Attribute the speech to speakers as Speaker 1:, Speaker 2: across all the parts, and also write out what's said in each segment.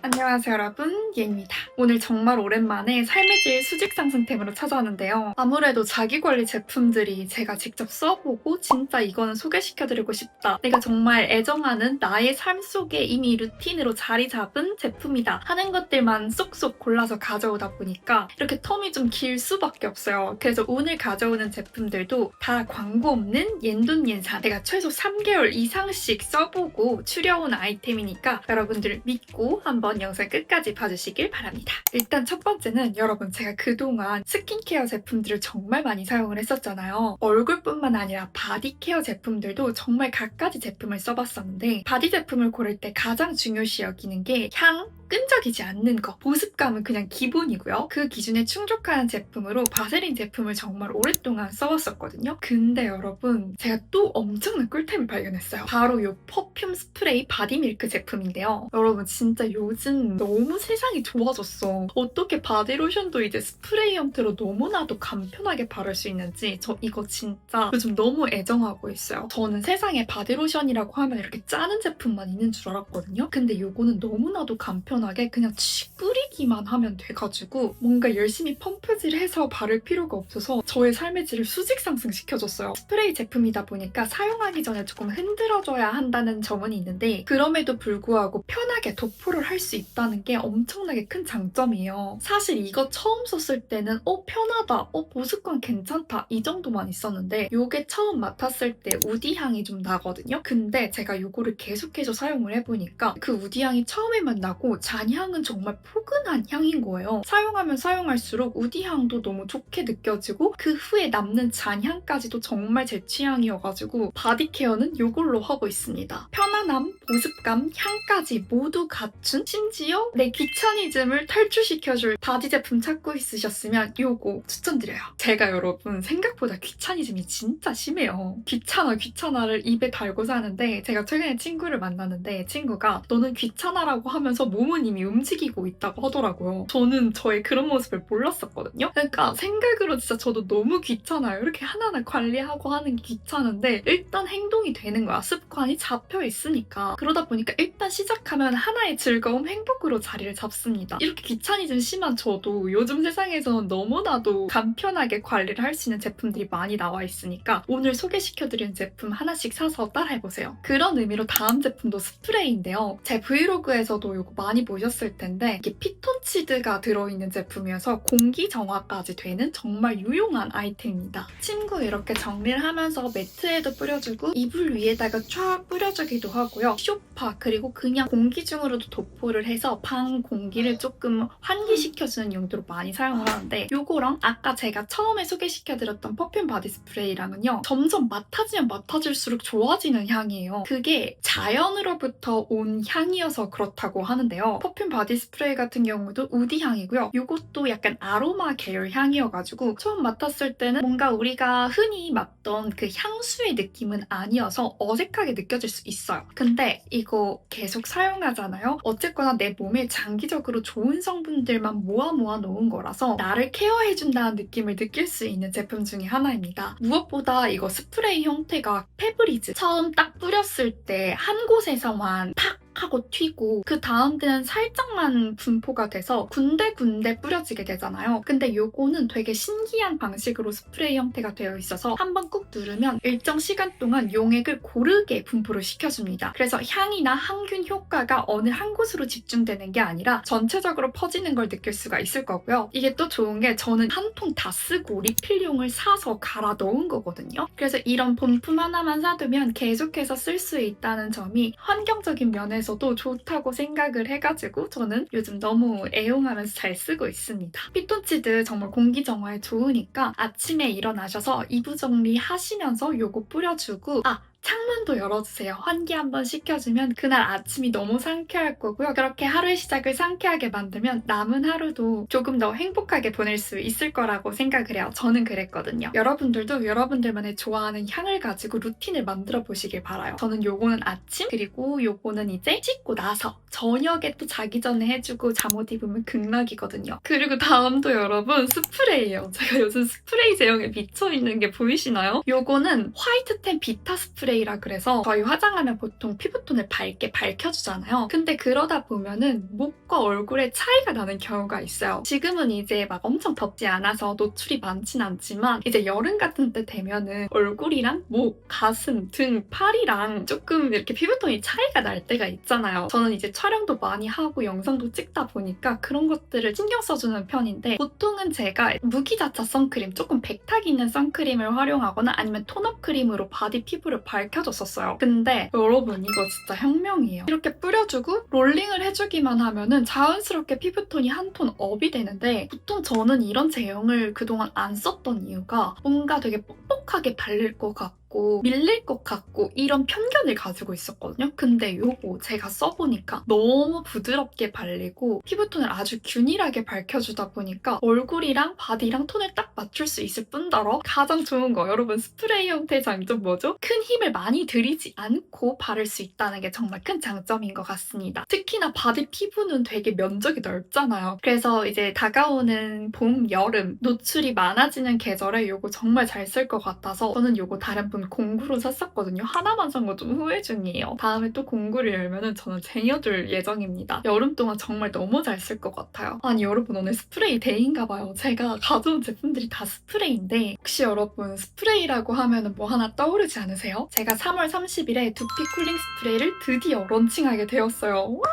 Speaker 1: 안녕하세요 여러분, 예입니다. 오늘 정말 오랜만에 삶의 질 수직 상승템으로 찾아왔는데요. 아무래도 자기관리 제품들이 제가 직접 써보고 진짜 이거는 소개시켜드리고 싶다. 내가 정말 애정하는 나의 삶 속에 이미 루틴으로 자리 잡은 제품이다 하는 것들만 쏙쏙 골라서 가져오다 보니까 이렇게 텀이 좀 길 수밖에 없어요. 그래서 오늘 가져오는 제품들도 다 광고 없는 옌돈옌산, 내가 최소 3개월 이상씩 써보고 추려온 아이템이니까 여러분들 믿고 한번 영상 끝까지 봐주시길 바랍니다. 일단 첫 번째는 여러분, 제가 그동안 스킨케어 제품들을 정말 많이 사용을 했었잖아요. 얼굴뿐만 아니라 바디케어 제품들도 정말 갖가지 제품을 써봤었는데, 바디 제품을 고를 때 가장 중요시 여기는 게 향, 끈적이지 않는 거, 보습감은 그냥 기본이고요. 그 기준에 충족하는 제품으로 바세린 제품을 정말 오랫동안 써왔었거든요. 근데 여러분, 제가 또 엄청난 꿀템을 발견했어요. 바로 이 퍼퓸 스프레이 바디밀크 제품인데요. 여러분, 진짜 요즘 너무 세상이 좋아졌어. 어떻게 바디로션도 이제 스프레이 형태로 너무나도 간편하게 바를 수 있는지 저 이거 진짜 요즘 너무 애정하고 있어요. 저는 세상에 바디로션이라고 하면 이렇게 짜는 제품만 있는 줄 알았거든요. 근데 요거는 너무나도 간편하게 그냥 칙 뿌리기만 하면 돼가지고 뭔가 열심히 펌프질해서 바를 필요가 없어서 저의 삶의 질을 수직 상승시켜줬어요. 스프레이 제품이다 보니까 사용하기 전에 조금 흔들어줘야 한다는 점은 있는데, 그럼에도 불구하고 편하게 도포를 할 수 있다는 게 엄청나게 큰 장점이에요. 사실 이거 처음 썼을 때는 편하다, 보습감 괜찮다 이 정도만 있었는데, 요게 처음 맡았을 때 우디 향이 좀 나거든요. 근데 제가 요거를 계속해서 사용을 해보니까 그 우디 향이 처음에만 나고 잔향은 정말 포근한 향인 거예요. 사용하면 사용할수록 우디 향도 너무 좋게 느껴지고 그 후에 남는 잔향까지도 정말 제 취향이어가지고 바디케어는 요걸로 하고 있습니다. 편안함, 보습감, 향까지 모두 갖춘, 심지어 내 귀차니즘을 탈출시켜줄 바디 제품 찾고 있으셨으면 요거 추천드려요. 제가 여러분 생각보다 귀차니즘이 진짜 심해요. 귀찮아를 입에 달고 사는데, 제가 최근에 친구를 만났는데 친구가 너는 귀찮아라고 하면서 몸은 이미 움직이고 있다고 하더라고요. 저는 저의 그런 모습을 몰랐었거든요. 그러니까 생각으로 진짜 저도 너무 귀찮아요. 이렇게 하나하나 관리하고 하는 게 귀찮은데 일단 행동이 되는 거야. 습관이 잡혀 있으니까. 그러다 보니까 일단 시작하면 하나의 즐거움, 행복으로 자리를 잡습니다. 이렇게 귀차니즘 심한 저도 요즘 세상에서는 너무나도 간편하게 관리를 할 수 있는 제품들이 많이 나와 있으니까 오늘 소개시켜드린 제품 하나씩 사서 따라해보세요. 그런 의미로 다음 제품도 스프레이인데요. 제 브이로그에서도 이거 많이 보셨을 텐데, 이게 피톤치드가 들어있는 제품이어서 공기 정화까지 되는 정말 유용한 아이템입니다. 침구 이렇게 정리를 하면서 매트에도 뿌려주고 이불 위에다가 쫙 뿌려주기도 하고요. 소파 그리고 그냥 공기 중으로도 도포를 해서 방 공기를 조금 환기시켜주는 용도로 많이 사용을 하는데, 요거랑 아까 제가 처음에 소개시켜드렸던 퍼퓸 바디 스프레이랑은요, 점점 맡아지면 맡아질수록 좋아지는 향이에요. 그게 자연으로부터 온 향이어서 그렇다고 하는데요. 퍼퓸 바디 스프레이 같은 경우도 우디 향이고요. 요것도 약간 아로마 계열 향이어가지고 처음 맡았을 때는 뭔가 우리가 흔히 맡던 그 향수의 느낌은 아니어서 어색하게 느껴질 수 있어요. 근데 이거 계속 사용하잖아요. 어쨌거나 내 몸에 장기적으로 좋은 성분들만 모아 놓은 거라서 나를 케어해준다는 느낌을 느낄 수 있는 제품 중에 하나입니다. 무엇보다 이거 스프레이 형태가 페브리즈, 처음 딱 뿌렸을 때 한 곳에서만 탁 하고 튀고 그 다음 때는 살짝만 분포가 돼서 군데군데 뿌려지게 되잖아요. 근데 요거는 되게 신기한 방식으로 스프레이 형태가 되어 있어서 한번 꾹 누르면 일정 시간 동안 용액을 고르게 분포를 시켜줍니다. 그래서 향이나 항균 효과가 어느 한 곳으로 집중되는 게 아니라 전체적으로 퍼지는 걸 느낄 수가 있을 거고요. 이게 또 좋은 게 저는 한 통 다 쓰고 리필용을 사서 갈아 넣은 거거든요. 그래서 이런 본품 하나만 사두면 계속해서 쓸 수 있다는 점이 환경적인 면에서 도 좋다고 생각을 해가지고 저는 요즘 너무 애용하면서 잘 쓰고 있습니다. 피톤치드 정말 공기 정화에 좋으니까 아침에 일어나셔서 이부 정리 하시면서 요거 뿌려주고, 창문도 열어주세요. 환기 한번 시켜주면 그날 아침이 너무 상쾌할 거고요. 그렇게 하루의 시작을 상쾌하게 만들면 남은 하루도 조금 더 행복하게 보낼 수 있을 거라고 생각을 해요. 저는 그랬거든요. 여러분들도 여러분들만의 좋아하는 향을 가지고 루틴을 만들어 보시길 바라요. 저는 요거는 아침, 그리고 요거는 이제 씻고 나서 저녁에 또 자기 전에 해주고 잠옷 입으면 극락이거든요. 그리고 다음도 여러분 스프레이예요. 제가 요즘 스프레이 제형에 미쳐있는 게 보이시나요? 요거는 화이트템 비타 스프레이 스프레이라 그래서 저희 화장하면 보통 피부톤을 밝게 밝혀주잖아요. 근데 그러다 보면은 목과 얼굴에 차이가 나는 경우가 있어요. 지금은 이제 막 엄청 덥지 않아서 노출이 많진 않지만 이제 여름 같은 때 되면은 얼굴이랑 목, 가슴, 등, 팔이랑 조금 이렇게 피부톤이 차이가 날 때가 있잖아요. 저는 이제 촬영도 많이 하고 영상도 찍다 보니까 그런 것들을 신경 써주는 편인데 보통은 제가 무기자차 선크림, 조금 백탁 있는 선크림을 활용하거나 아니면 톤업 크림으로 바디 피부를 밝혀줬었어요. 근데 여러분 이거 진짜 혁명이에요. 이렇게 뿌려주고 롤링을 해주기만 하면은 자연스럽게 피부톤이 한 톤 업이 되는데 보통 저는 이런 제형을 그동안 안 썼던 이유가 뭔가 되게 뻑뻑하게 발릴 것 같고 밀릴 것 같고 이런 편견을 가지고 있었거든요. 근데 요거 제가 써보니까 너무 부드럽게 발리고 피부톤을 아주 균일하게 밝혀주다 보니까 얼굴이랑 바디랑 톤을 딱 맞출 수 있을 뿐더러 가장 좋은 거 여러분 스프레이 형태의 장점 뭐죠? 큰 힘을 많이 들이지 않고 바를 수 있다는 게 정말 큰 장점인 것 같습니다. 특히나 바디 피부는 되게 면적이 넓잖아요. 그래서 이제 다가오는 봄, 여름 노출이 많아지는 계절에 요거 정말 잘 쓸 것 같아서 저는 요거 다른 분 공구로 샀었거든요. 하나만 산 거 좀 후회 중이에요. 다음에 또 공구를 열면은 저는 쟁여둘 예정입니다. 여름 동안 정말 너무 잘 쓸 것 같아요. 아니 여러분 오늘 스프레이 데이인가 봐요. 제가 가져온 제품들이 다 스프레이인데 혹시 여러분 스프레이라고 하면은 뭐 하나 떠오르지 않으세요? 제가 3월 30일에 두피 쿨링 스프레이를 드디어 런칭하게 되었어요. 와!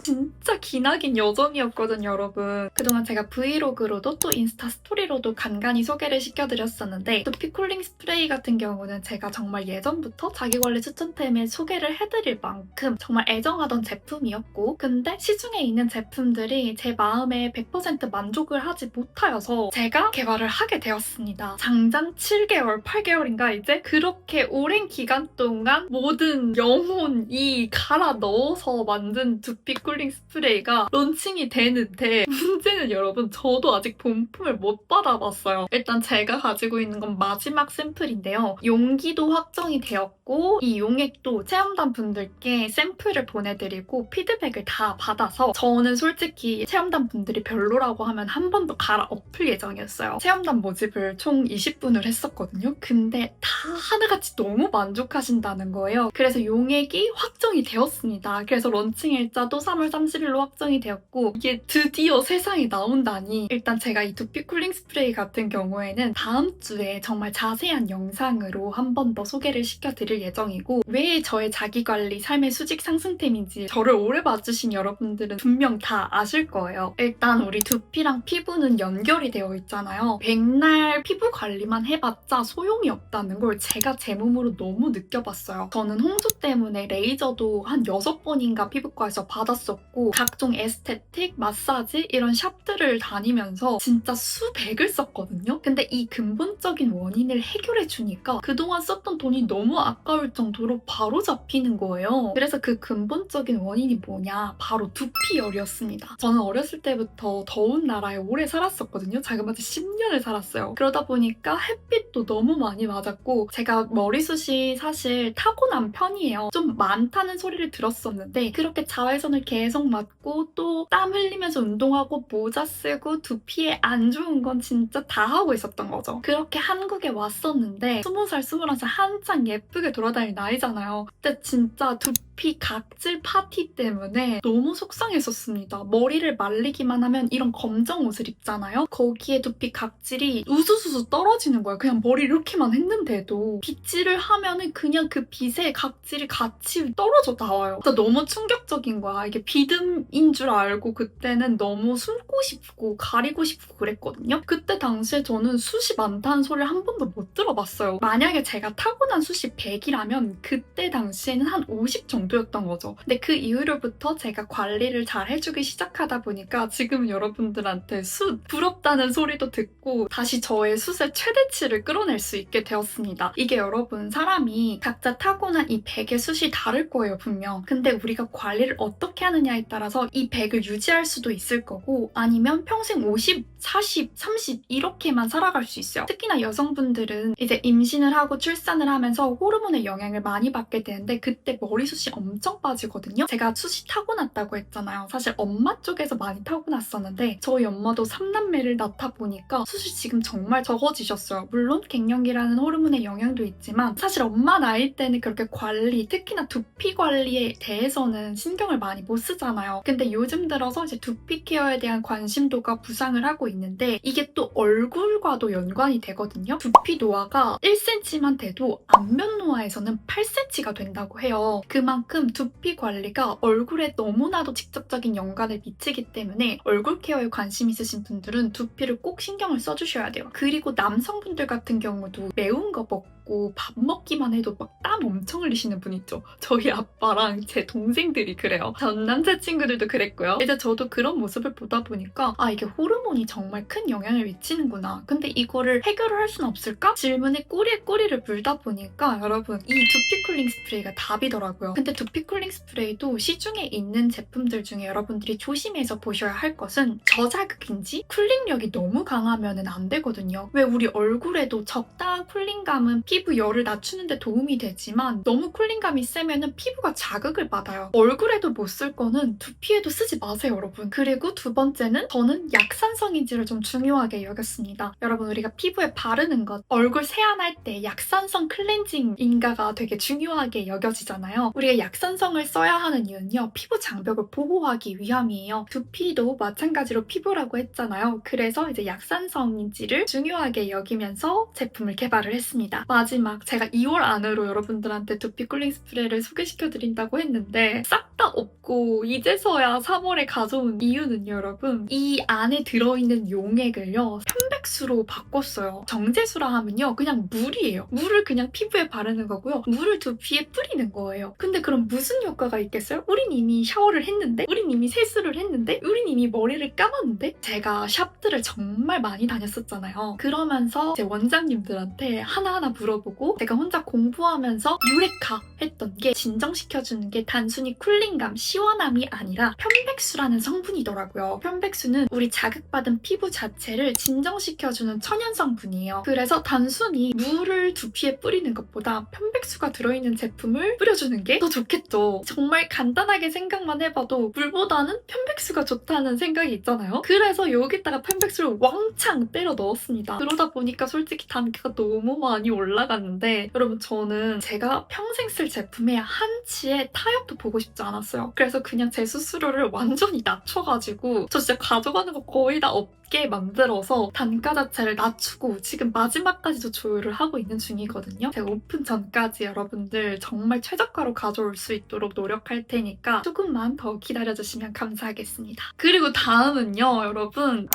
Speaker 1: 진짜 기나긴 여정이었거든요, 여러분. 그동안 제가 브이로그로도 또 인스타 스토리로도 간간히 소개를 시켜드렸었는데 두피 쿨링 스프레이 같은 경우는 제가 정말 예전부터 자기관리 추천템에 소개를 해드릴 만큼 정말 애정하던 제품이었고 근데 시중에 있는 제품들이 제 마음에 100% 만족을 하지 못하여서 제가 개발을 하게 되었습니다. 장장 7개월, 8개월인가 이제 그렇게 오랜 기간 동안 모든 영혼이 갈아 넣어서 만든 두피 쿨링 스프레이가 런칭이 되는데 문제는 여러분 저도 아직 본품을 못 받아봤어요. 일단 제가 가지고 있는 건 마지막 샘플인데요. 용기도 확정이 되었고 이 용액도 체험단 분들께 샘플을 보내드리고 피드백을 다 받아서 저는 솔직히 체험단 분들이 별로라고 하면 한 번 더 갈아엎을 예정이었어요. 체험단 모집을 총 20분을 했었거든요. 근데 다 하나같이 너무 만족하신다는 거예요. 그래서 용액이 확정이 되었습니다. 그래서 런칭 일자도 3월 30일로 확정이 되었고 이게 드디어 세상에 나온다니 일단 제가 이 두피 쿨링 스프레이 같은 경우에는 다음 주에 정말 자세한 영상으로 한 번 더 소개를 시켜드릴 예정이고 왜 저의 자기관리 삶의 수직 상승템인지 저를 오래 봐주신 여러분들은 분명 다 아실 거예요. 일단 우리 두피랑 피부는 연결이 되어 있잖아요. 백날 피부 관리만 해봤자 소용이 없다는 걸 제가 제 몸으로 너무 느껴봤어요. 저는 홍조 때문에 레이저도 한 6번인가 피부과에서 받았었고 각종 에스테틱, 마사지 이런 샵들을 다니면서 진짜 수백을 썼거든요. 근데 이 근본적인 원인을 해결해주니까 그동안 썼던 돈이 너무 아까울 정도로 바로 잡히는 거예요. 그래서 그 근본적인 원인이 뭐냐? 바로 두피열이었습니다. 저는 어렸을 때부터 더운 나라에 오래 살았었거든요. 자그마치 10년을 살았어요. 그러다 보니까 햇빛도 너무 많이 맞았고 제가 머리숱이 사실 타고난 편이에요. 좀 많다는 소리를 들었었는데 그렇게 자외선을 계속 맞고 또 땀 흘리면서 운동하고 모자 쓰고 두피에 안 좋은 건 진짜 다 하고 있었던 거죠. 그렇게 한국에 왔었는데 20살, 21살 한창 예쁘게 돌아다닐 나이잖아요. 그때 진짜 두피 각질 파티 때문에 너무 속상했었습니다. 머리를 말리기만 하면 이런 검정 옷을 입잖아요. 거기에 두피 각질이 우수수수 떨어지는 거예요. 그냥 머리 이렇게만 했는데도 빗질을 하면은 그냥 그 빗에 각질이 같이 떨어져 나와요. 진짜 너무 충격적인 거야. 이게 비듬인 줄 알고 그때는 너무 숨고 싶고 가리고 싶고 그랬거든요. 그때 당시에 저는 숱이 많다는 소리를 한 번도 못 들어봤어요. 만약에 제가 타고난 숱이 100이라면 그때 당시에는 한 50 정도였던 거죠. 근데 그 이후로부터 제가 관리를 잘 해주기 시작하다 보니까 지금 여러분들한테 숱 부럽다는 소리도 듣고 다시 저의 숱의 최대치를 끌어낼 수 있게 되었습니다. 이게 여러분 사람이 각자 타고난 이 100의 숱이 다를 거예요 분명. 근데 우리가 관리를 어떻게 하느냐에 따라서 이 100을 유지할 수도 있을 거고 아니면 평생 50 40, 30 이렇게만 살아갈 수 있어요. 특히나 여성분들은 이제 임신을 하고 출산을 하면서 호르몬의 영향을 많이 받게 되는데 그때 머리숱이 엄청 빠지거든요. 제가 숱이 타고났다고 했잖아요. 사실 엄마 쪽에서 많이 타고났었는데 저희 엄마도 3남매를 낳다 보니까 숱이 지금 정말 적어지셨어요. 물론 갱년기라는 호르몬의 영향도 있지만 사실 엄마 나이 때는 그렇게 관리, 특히나 두피 관리에 대해서는 신경을 많이 못 쓰잖아요. 근데 요즘 들어서 이제 두피 케어에 대한 관심도가 부상을 하고 있는데 이게 또 얼굴과도 연관이 되거든요. 두피 노화가 1cm만 돼도 안면 노화에서는 8cm가 된다고 해요. 그만큼 두피 관리가 얼굴에 너무나도 직접적인 연관을 미치기 때문에 얼굴 케어에 관심 있으신 분들은 두피를 꼭 신경을 써주셔야 돼요. 그리고 남성분들 같은 경우도 매운 거 먹고 밥 먹기만 해도 막 땀 엄청 흘리시는 분 있죠. 저희 아빠랑 제 동생들이 그래요. 전 남자친구들도 그랬고요. 이제 저도 그런 모습을 보다 보니까 아 이게 호르몬이 정말 큰 영향을 미치는구나. 근데 이거를 해결을 할 수는 없을까? 질문에 꼬리에 꼬리를 물다 보니까 여러분 이 두피 쿨링 스프레이가 답이더라고요. 근데 두피 쿨링 스프레이도 시중에 있는 제품들 중에 여러분들이 조심해서 보셔야 할 것은 저자극인지 쿨링력이 너무 강하면 안 되거든요. 왜 우리 얼굴에도 적당한 쿨링감은 피부 열을 낮추는 데 도움이 되지만 너무 쿨링감이 세면 피부가 자극을 받아요. 얼굴에도 못 쓸 거는 두피에도 쓰지 마세요, 여러분. 그리고 두 번째는 저는 약산성인지를 좀 중요하게 여겼습니다. 여러분 우리가 피부에 바르는 것, 얼굴 세안할 때 약산성 클렌징 인가가 되게 중요하게 여겨지잖아요. 우리가 약산성을 써야 하는 이유는요. 피부 장벽을 보호하기 위함이에요. 두피도 마찬가지로 피부라고 했잖아요. 그래서 이제 약산성인지를 중요하게 여기면서 제품을 개발을 했습니다. 마지막 제가 2월 안으로 여러분들한테 두피 쿨링 스프레이를 소개시켜드린다고 했는데 싹 다 없고 이제서야 3월에 가져온 이유는요, 여러분. 이 안에 들어있는 용액을요. 편백수로 바꿨어요. 정제수라 하면요. 그냥 물이에요. 물을 그냥 피부에 바르는 거고요. 물을 두피에 뿌리는 거예요. 근데 그럼 무슨 효과가 있겠어요? 우린 이미 샤워를 했는데? 우린 이미 세수를 했는데? 우린 이미 머리를 감았는데? 제가 샵들을 정말 많이 다녔었잖아요. 그러면서 제 원장님들한테 하나하나 물어보고 제가 혼자 공부하면서 유레카 했던 게 진정시켜주는 게 단순히 쿨링감, 시원함이 아니라 편백수라는 성분이더라고요. 편백수는 우리 자극받은 피부 자체를 진정시켜주는 천연 성분이에요. 그래서 단순히 물을 두피에 뿌리는 것보다 편백수가 들어있는 제품을 뿌려주는 게 더 좋겠죠. 정말 간단하게 생각만 해봐도 물보다는 편백수가 좋다는 생각이 있잖아요. 그래서 여기다가 편백수를 왕창 때려 넣었습니다. 그러다 보니까 솔직히 단계가 너무 많이 올라갔는데 여러분 저는 제가 평생 쓸 제품에 한치의 타협도 보고 싶지 않았어요. 그래서 그냥 제 수수료를 완전히 낮춰가지고 저 진짜 가져가는 거 거의 다 없게 만들어서 단가 자체를 낮추고 지금 마지막까지도 조율을 하고 있는 중이거든요. 제가 오픈 전까지 여러분들 정말 최저가로 가져올 수 있도록 노력할 테니까 조금만 더 기다려주시면 감사하겠습니다. 그리고 다음은요, 여러분.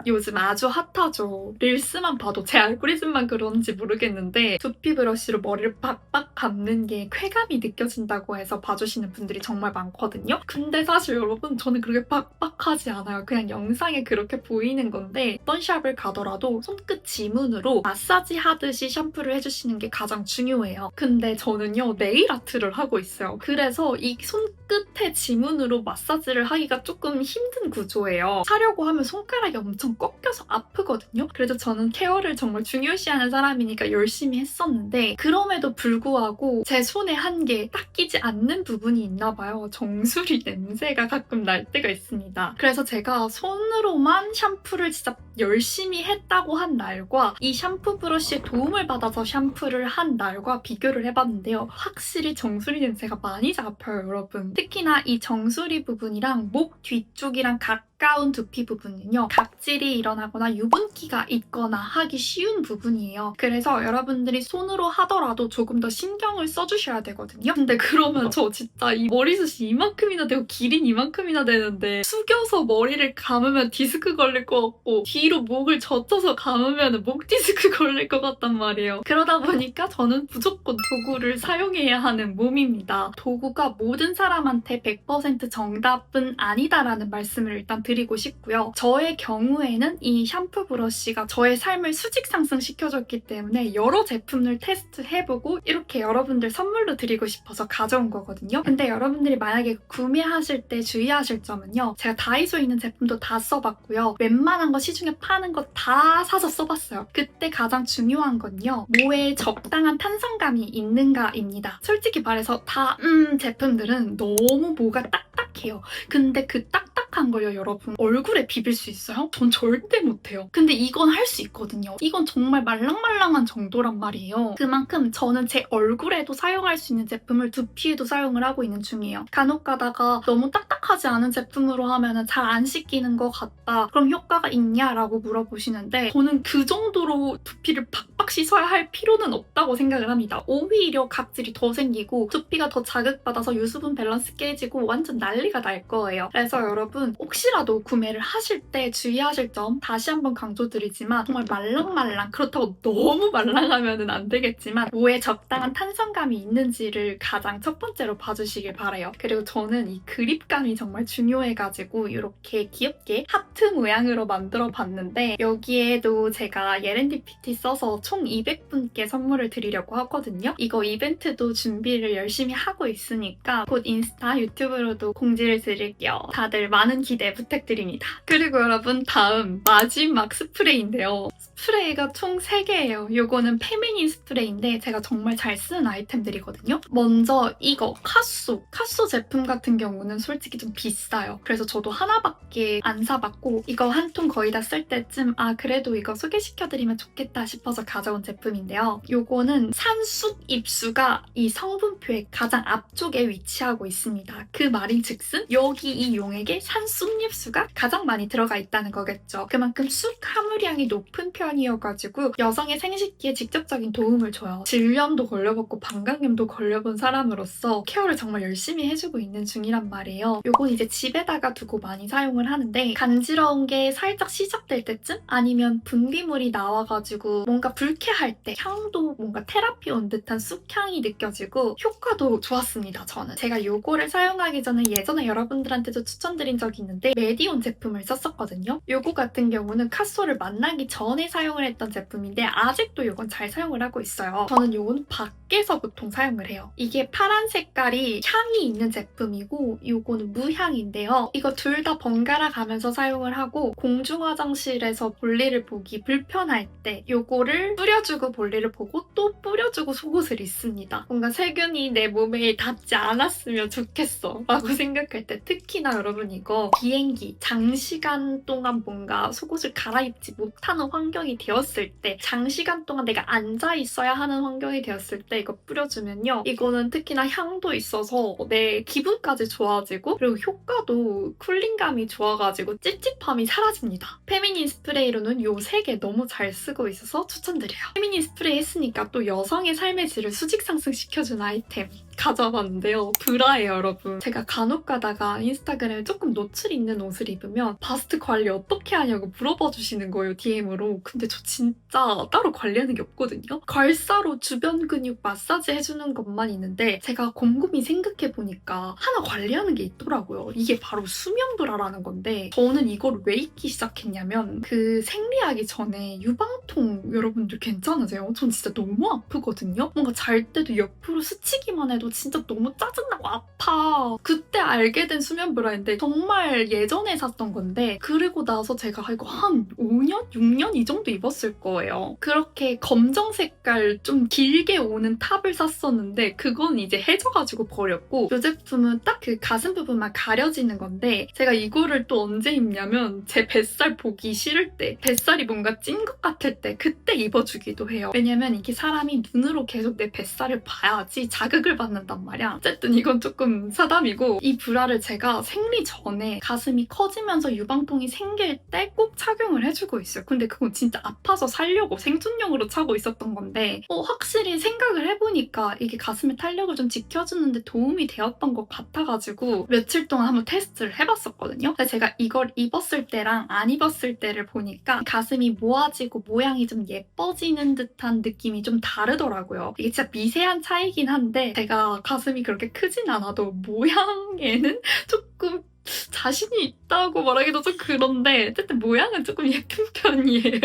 Speaker 1: 요즘 아주 핫하죠. 릴스만 봐도 제 알고리즘만 그런지 모르겠는데 두피 브러쉬로 머리를 빡빡 감는 게 쾌감이 느껴진다고 해서 봐주시는 분들이 정말 많거든요. 근데 사실 여러분 저는 그렇게 빡빡하지 않아요. 그냥 영상에 그렇게 보이는 건데 어떤 샵을 가더라도 손끝 지문으로 마사지 하듯이 샴푸를 해주시는 게 가장 중요해요. 근데 저는요 네일 아트를 하고 있어요. 그래서 이 손끝의 지문으로 마사지를 하기가 조금 힘든 구조예요. 하려고 하면 손가락이 엄청 꺾여서 아프거든요. 그래도 저는 케어를 정말 중요시하는 사람이니까 열심히 했었는데 그럼에도 불구하고 제 손에 한 게 딱 끼지 않는 부분이 있나 봐요. 정수리 냄새가 가끔 날 때가 있습니다. 그래서 제가 손으로만 샴푸를 진짜 열심히 했다고 한 날과 이 샴푸 브러쉬의 도움을 받아서 샴푸를 한 날과 비교를 해봤는데요. 확실히 정수리 냄새가 많이 잡혀요, 여러분. 특히나 이 정수리 부분이랑 목 뒤쪽이랑 가까운 두피 부분은요. 각질이 일어나거나 유분기가 있거나 하기 쉬운 부분이에요. 그래서 여러분들이 손으로 하더라도 조금 더 신경을 써주셔야 되거든요. 근데 그러면 저 진짜 이 머리숱이 이만큼이나 되고 길이는 이만큼이나 되는데 숙여서 머리를 감으면 디스크 걸릴 것 같고 뒤로 목을 젖혀서 감으면 목 디스크 걸릴 것 같단 말이에요. 그러다 보니까 저는 무조건 도구를 사용해야 하는 몸입니다. 도구가 모든 사람한테 100% 정답은 아니다라는 말씀을 일단 드릴게요. 드리고 싶고요. 저의 경우에는 이 샴푸 브러쉬가 저의 삶을 수직 상승시켜줬기 때문에 여러 제품을 테스트해보고 이렇게 여러분들 선물로 드리고 싶어서 가져온 거거든요. 근데 여러분들이 만약에 구매하실 때 주의하실 점은요. 제가 다이소에 있는 제품도 다 써봤고요. 웬만한 거 시중에 파는 거 다 사서 써봤어요. 그때 가장 중요한 건요. 뭐에 적당한 탄성감이 있는가입니다. 솔직히 말해서 다 제품들은 너무 뭐가 딱딱해요. 근데 그 딱딱한 걸요, 여러분. 얼굴에 비빌 수 있어요? 전 절대 못해요. 근데 이건 할 수 있거든요. 이건 정말 말랑말랑한 정도란 말이에요. 그만큼 저는 제 얼굴에도 사용할 수 있는 제품을 두피에도 사용을 하고 있는 중이에요. 간혹 가다가 너무 딱딱하지 않은 제품으로 하면 잘 안 씻기는 것 같다. 그럼 효과가 있냐라고 물어보시는데 저는 그 정도로 두피를 팍팍 씻어야 할 필요는 없다고 생각을 합니다. 오히려 각질이 더 생기고 두피가 더 자극받아서 유수분 밸런스 깨지고 완전 난리가 날 거예요. 그래서 여러분 혹시라도 구매를 하실 때 주의하실 점 다시 한번 강조드리지만 정말 말랑말랑, 그렇다고 너무 말랑하면 안 되겠지만 뭐에 적당한 탄성감이 있는지를 가장 첫 번째로 봐주시길 바라요. 그리고 저는 이 그립감이 정말 중요해가지고 이렇게 귀엽게 하트 모양으로 만들어 봤는데 여기에도 제가 예렌디피티 써서 총 200분께 선물을 드리려고 하거든요. 이거 이벤트도 준비를 열심히 하고 있으니까 곧 인스타, 유튜브로도 공지를 드릴게요. 다들 많은 기대 부탁드립니다. 그리고 여러분 다음 마지막 스프레이인데요. 스프레이가 총 3개예요. 요거는 페미닌 스프레이인데 제가 정말 잘 쓰는 아이템들이거든요. 먼저 이거 카소 제품 같은 경우는 솔직히 좀 비싸요. 그래서 저도 하나밖에 안 사봤고 이거 한 통 거의 다 쓸 때쯤 그래도 이거 소개시켜드리면 좋겠다 싶어서 가져온 제품인데요. 요거는 산쑥 잎수가 이 성분표의 가장 앞쪽에 위치하고 있습니다. 그 말인즉슨 여기 이 용액에 산쑥 잎수가 가장 많이 들어가 있다는 거겠죠. 그만큼 쑥 함유량이 높은 편이어가지고 여성의 생식기에 직접적인 도움을 줘요. 질염도 걸려봤고 방광염도 걸려본 사람으로서 케어를 정말 열심히 해주고 있는 중이란 말이에요. 요건 이제 집에다가 두고 많이 사용을 하는데 간지러운 게 살짝 시작될 때쯤 아니면 분비물이 나와가지고 뭔가 불쾌할 때 향도 뭔가 테라피 온 듯한 쑥향이 느껴지고 효과도 좋았습니다. 저는 제가 요거를 사용하기 전에 예전에 여러분들한테도 추천드린 적이 있는데 메디온 제품을 썼었거든요. 요거 같은 경우는 카소를 만나기 전에 사용을 했던 제품인데 아직도 요건 잘 사용을 하고 있어요. 저는 요건 밖에서 보통 사용을 해요. 이게 파란 색깔이 향이 있는 제품이고 요거는 무향인데요. 이거 둘 다 번갈아 가면서 사용을 하고 공중 화장실에서 볼일을 보기 불편할 때 요거를 뿌려주고 볼일을 보고 또 뿌려주고 속옷을 입습니다. 뭔가 세균이 내 몸에 닿지 않았으면 좋겠어 라고 생각할 때 특히나 여러분 이거 비행기 장시간 동안 뭔가 속옷을 갈아입지 못하는 환경이 되었을 때 장시간 동안 내가 앉아 있어야 하는 환경이 되었을 때 이거 뿌려주면요. 이거는 특히나 향도 있어서 내 기분까지 좋아지고 그리고 효과도 쿨링감이 좋아가지고 찝찝함이 사라집니다. 페미닌 스프레이로는 요 3개 너무 잘 쓰고 있어서 추천드려요. 페미닌 스프레이 했으니까 또 여성의 삶의 질을 수직 상승시켜준 아이템 가져와봤는데요. 브라예요, 여러분. 제가 간혹 가다가 인스타그램에 조금 노출 있는 옷을 입으면 바스트 관리 어떻게 하냐고 물어봐 주시는 거예요, DM으로. 근데 저 진짜 따로 관리하는 게 없거든요. 괄사로 주변 근육 마사지 해주는 것만 있는데 제가 곰곰이 생각해보니까 하나 관리하는 게 있더라고요. 이게 바로 수면 브라라는 건데 저는 이걸 왜 입기 시작했냐면 그 생리하기 전에 유방통 여러분들 괜찮으세요? 전 진짜 너무 아프거든요. 뭔가 잘 때도 옆으로 스치기만 해도 진짜 너무 짜증나고 아파. 그때 알게 된 수면 브라인데 정말 예전에 샀던 건데 그리고 나서 제가 이거 한 5년? 6년 이 정도 입었을 거예요. 그렇게 검정 색깔 좀 길게 오는 탑을 샀었는데 그건 이제 해져가지고 버렸고 이 제품은 딱 그 가슴 부분만 가려지는 건데 제가 이거를 또 언제 입냐면 제 뱃살 보기 싫을 때 뱃살이 뭔가 찐 것 같을 때 그때 입어주기도 해요. 왜냐면 이게 사람이 눈으로 계속 내 뱃살을 봐야지 자극을 받는단 말이야. 어쨌든 이건 조금 사담이고 이 브라를 제가 생리 전에 가슴이 커지면서 유방통이 생길 때 꼭 착용을 해주고 있어요. 근데 그건 진짜 아파서 살려고 생존용으로 차고 있었던 건데 확실히 생각을 해보니까 이게 가슴의 탄력을 좀 지켜주는데 도움이 되었던 것 같아가지고 며칠 동안 한번 테스트를 해봤었거든요. 근데 제가 이걸 입었을 때랑 안 입었을 때를 보니까 가슴이 모아지고 모양이 좀 예뻐지는 듯한 느낌이 좀 다르더라고요. 이게 진짜 미세한 차이긴 한데 제가 가슴이 그렇게 크진 않아도 모양에는 조금 자신이 있다고 말하기도 좀 그런데 어쨌든 모양은 조금 예쁜 편이에요.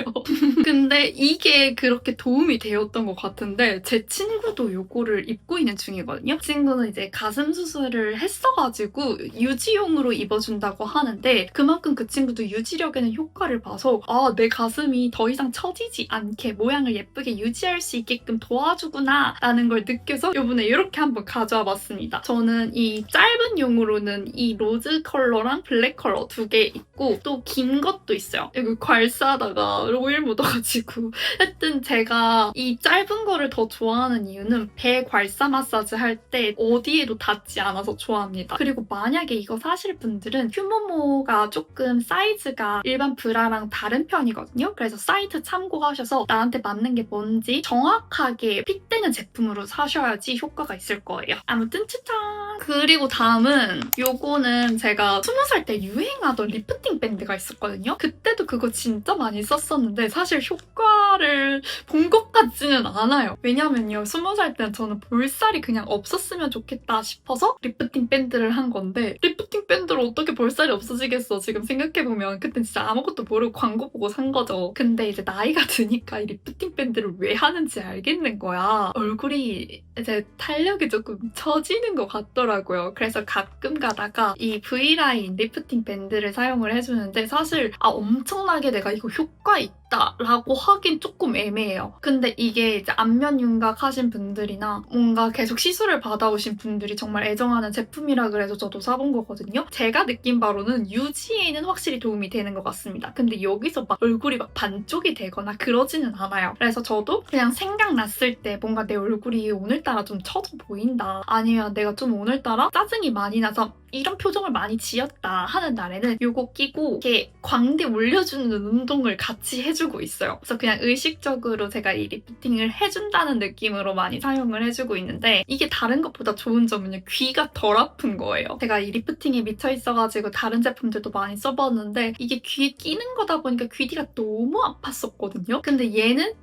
Speaker 1: 근데 이게 그렇게 도움이 되었던 것 같은데 제 친구도 요거를 입고 있는 중이거든요. 친구는 이제 가슴 수술을 했어가지고 유지용으로 입어준다고 하는데 그만큼 그 친구도 유지력에는 효과를 봐서 아, 내 가슴이 더 이상 처지지 않게 모양을 예쁘게 유지할 수 있게끔 도와주구나 라는 걸 느껴서 요번에 이렇게 한번 가져와 봤습니다. 저는 이 짧은 용으로는 이 로즈 컬러랑 블랙 컬러 두 개 있고 또 긴 것도 있어요. 여기 괄사하다가 오일 묻어가지고 하여튼 제가 이 짧은 거를 더 좋아하는 이유는 배 괄사 마사지 할 때 어디에도 닿지 않아서 좋아합니다. 그리고 만약에 이거 사실 분들은 휴모모가 조금 사이즈가 일반 브라랑 다른 편이거든요. 그래서 사이트 참고하셔서 나한테 맞는 게 뭔지 정확하게 핏되는 제품으로 사셔야지 효과가 있을 거예요. 아무튼 추천! 그리고 다음은 요거는 제가 20살 때 유행하던 리프팅 밴드가 있었거든요. 그때도 그거 진짜 많이 썼었는데 사실 효과를 본 것 같지는 않아요. 왜냐면요. 20살 때는 저는 볼살이 그냥 없었으면 좋겠다 싶어서 리프팅 밴드를 한 건데 리프팅 밴드로 어떻게 볼살이 없어지겠어. 지금 생각해보면 그땐 진짜 아무것도 모르고 광고 보고 산 거죠. 근데 이제 나이가 드니까 이 리프팅 밴드를 왜 하는지 알겠는 거야. 얼굴이 이제 탄력이 조금 처지는 것 같더라고요. 그래서 가끔 가다가 이 V라인 리프팅 밴드를 사용을 해주는데 사실 엄청나게 내가 이거 효과 있다라고 하긴 조금 애매해요. 근데 이게 이제 안면 윤곽 하신 분들이나 뭔가 계속 시술을 받아오신 분들이 정말 애정하는 제품이라 그래서 저도 사본 거거든요. 제가 느낀 바로는 유지에는 확실히 도움이 되는 것 같습니다. 근데 여기서 막 얼굴이 막 반쪽이 되거나 그러지는 않아요. 그래서 저도 그냥 생각났을 때 뭔가 내 얼굴이 오늘따라 좀 처져 보인다. 아니면 내가 좀 오늘따라 짜증이 많이 나서 이런 표정을 많이 지었다 하는 날에는 요거 끼고 이렇게 광대 올려주는 운동을 같이 해주고 있어요. 그래서 그냥 의식적으로 제가 이 리프팅을 해준다는 느낌으로 많이 사용을 해주고 있는데 이게 다른 것보다 좋은 점은요. 귀가 덜 아픈 거예요. 제가 이 리프팅에 미쳐있어가지고 다른 제품들도 많이 써봤는데 이게 귀에 끼는 거다 보니까 귀뒤가 너무 아팠었거든요. 근데 얘는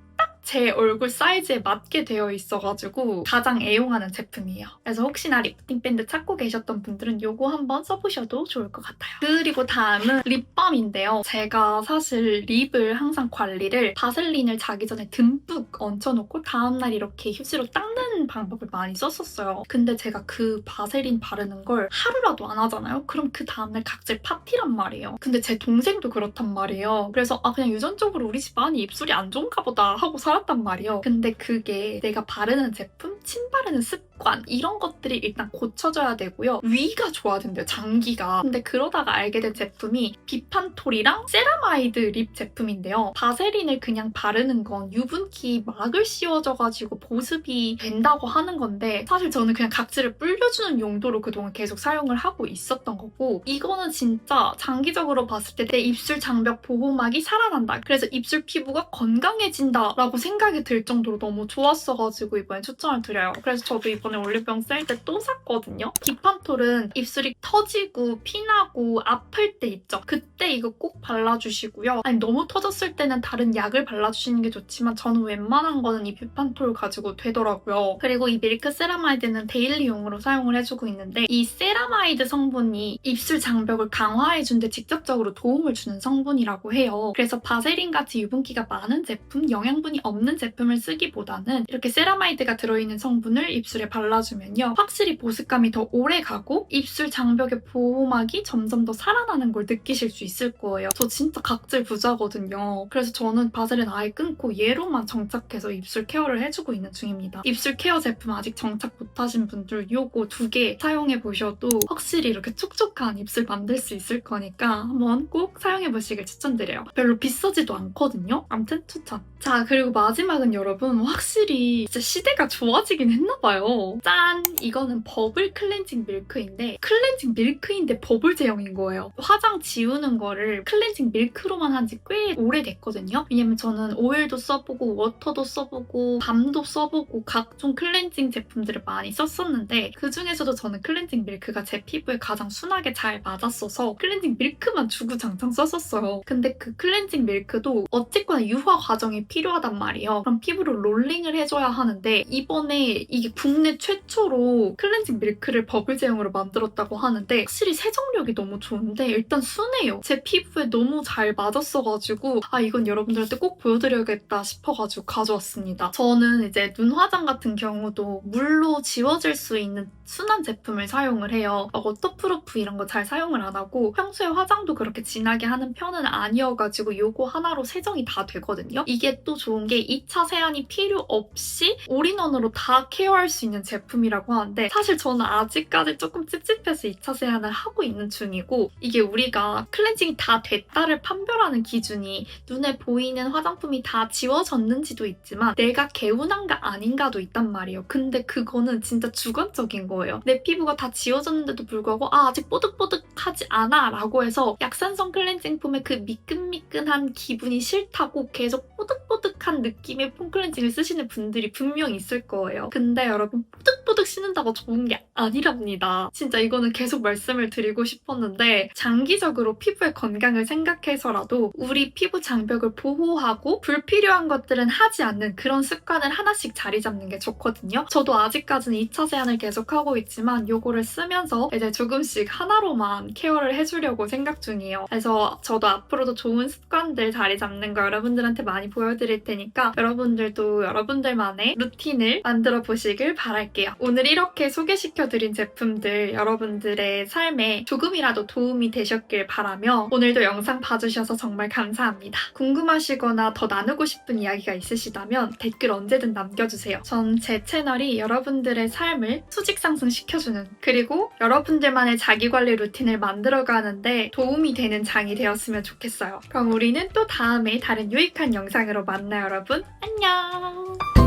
Speaker 1: 제 얼굴 사이즈에 맞게 되어 있어가지고 가장 애용하는 제품이에요. 그래서 혹시나 리프팅 밴드 찾고 계셨던 분들은 이거 한번 써보셔도 좋을 것 같아요. 그리고 다음은 립밤인데요. 제가 사실 립을 항상 관리를 바셀린을 자기 전에 듬뿍 얹혀놓고 다음날 이렇게 휴지로 닦는 방법을 많이 썼었어요. 근데 제가 그 바셀린 바르는 걸 하루라도 안 하잖아요? 그럼 그 다음날 각질 파티란 말이에요. 근데 제 동생도 그렇단 말이에요. 그래서 그냥 유전적으로 우리 집안이 입술이 안 좋은가 보다 하고 살았단 말이에요. 근데 그게 내가 바르는 제품, 침 바르는 습관 이런 것들이 일단 고쳐져야 되고요. 위가 좋아야 된대요. 장기가. 근데 그러다가 알게 된 제품이 비판톨이랑 세라마이드 립 제품인데요. 바세린을 그냥 바르는 건 유분기 막을 씌워져가지고 보습이 된다고 하는 건데 사실 저는 그냥 각질을 불려주는 용도로 그동안 계속 사용을 하고 있었던 거고 이거는 진짜 장기적으로 봤을 때 내 입술 장벽 보호막이 살아난다. 그래서 입술 피부가 건강해진다 라고 생각이 들 정도로 너무 좋았어가지고 이번에 추천을 드려요. 그래서 저도 이번에 올리브영 셀 때 또 샀거든요. 비판톨은 입술이 터지고 피나고 아플 때 있죠. 그때 이거 꼭 발라주시고요. 아니 너무 터졌을 때는 다른 약을 발라주시는 게 좋지만 저는 웬만한 거는 이 비판톨 가지고 되더라고요. 그리고 이 밀크 세라마이드는 데일리용으로 사용을 해주고 있는데 이 세라마이드 성분이 입술 장벽을 강화해주는데 직접적으로 도움을 주는 성분이라고 해요. 그래서 바세린같이 유분기가 많은 제품, 영양분이 없는 제품을 쓰기보다는 이렇게 세라마이드가 들어있는 성분을 입술에 발라주면요. 확실히 보습감이 더 오래 가고 입술 장벽의 보호막이 점점 더 살아나는 걸 느끼실 수 있을 거예요. 저 진짜 각질 부자거든요. 그래서 저는 바세린 아예 끊고 얘로만 정착해서 입술 케어를 해주고 있는 중입니다. 입술 케어 제품 아직 정착 못하신 분들 요거 2개 사용해보셔도 확실히 이렇게 촉촉한 입술 만들 수 있을 거니까 한번 꼭 사용해보시길 추천드려요. 별로 비싸지도 않거든요. 아무튼 추천! 자, 그리고 마지막은 여러분 확실히 진짜 시대가 좋아지긴 했나봐요. 짠! 이거는 버블 클렌징 밀크인데 클렌징 밀크인데 버블 제형인 거예요. 화장 지우는 거를 클렌징 밀크로만 한 지 꽤 오래됐거든요. 왜냐면 저는 오일도 써보고 워터도 써보고 밤도 써보고 각종 클렌징 제품들을 많이 썼었는데 그중에서도 저는 클렌징 밀크가 제 피부에 가장 순하게 잘 맞았어서 클렌징 밀크만 주구장창 썼었어요. 근데 그 클렌징 밀크도 어쨌거나 유화 과정이 필요하단 말이에요. 그럼 피부를 롤링을 해줘야 하는데 이번에 이번에 이게 국내 최초로 클렌징 밀크를 버블 제형으로 만들었다고 하는데 확실히 세정력이 너무 좋은데 일단 순해요. 제 피부에 너무 잘 맞았어가지고 이건 여러분들한테 꼭 보여드려야겠다 싶어가지고 가져왔습니다. 저는 이제 눈 화장 같은 경우도 물로 지워질 수 있는 순한 제품을 사용을 해요. 워터프루프 이런 거 잘 사용을 안 하고 평소에 화장도 그렇게 진하게 하는 편은 아니어가지고 이거 하나로 세정이 다 되거든요. 이게 또 좋은 게 2차 세안이 필요 없이 올인원으로 다 케어할 수 있는 제품이라고 하는데 사실 저는 아직까지 조금 찝찝해서 2차 세안을 하고 있는 중이고 이게 우리가 클렌징이 다 됐다를 판별하는 기준이 눈에 보이는 화장품이 다 지워졌는지도 있지만 내가 개운한가 아닌가도 있단 말이에요. 근데 그거는 진짜 주관적인 거예요. 내 피부가 다 지워졌는데도 불구하고 아직 뽀득뽀득하지 않아 라고 해서 약산성 클렌징 폼의 그 미끈미끈한 기분이 싫다고 계속 뽀득뽀득한 느낌의 폼 클렌징을 쓰시는 분들이 분명 있을 거예요. 근데 여러분 뽀득뽀득 씻는다고 좋은 게 아니랍니다. 진짜 이거는 계속 말씀을 드리고 싶었는데 장기적으로 피부의 건강을 생각해서라도 우리 피부 장벽을 보호하고 불필요한 것들은 하지 않는 그런 습관을 하나씩 자리 잡는 게 좋거든요. 저도 아직까지는 2차 세안을 계속하고 있지만 요거를 쓰면서 이제 조금씩 하나로만 케어를 해주려고 생각 중이에요. 그래서 저도 앞으로도 좋은 습관들 자리 잡는 거 여러분들한테 많이 보여드릴 테니까 여러분들도 여러분들만의 루틴을 만들어 보시길 바랄게요. 오늘 이렇게 소개시켜드린 제품들 여러분들의 삶에 조금이라도 도움이 되셨길 바라며 오늘도 영상 봐주셔서 정말 감사합니다. 궁금하시거나 더 나누고 싶은 이야기가 있으시다면 댓글 언제든 남겨주세요. 전 제 채널이 여러분들의 삶을 수직 상승시켜주는 그리고 여러분들만의 자기관리 루틴을 만들어가는데 도움이 되는 장이 되었으면 좋겠어요. 그럼 우리는 또 다음에 다른 유익한 영상으로 만나요, 여러분. 안녕!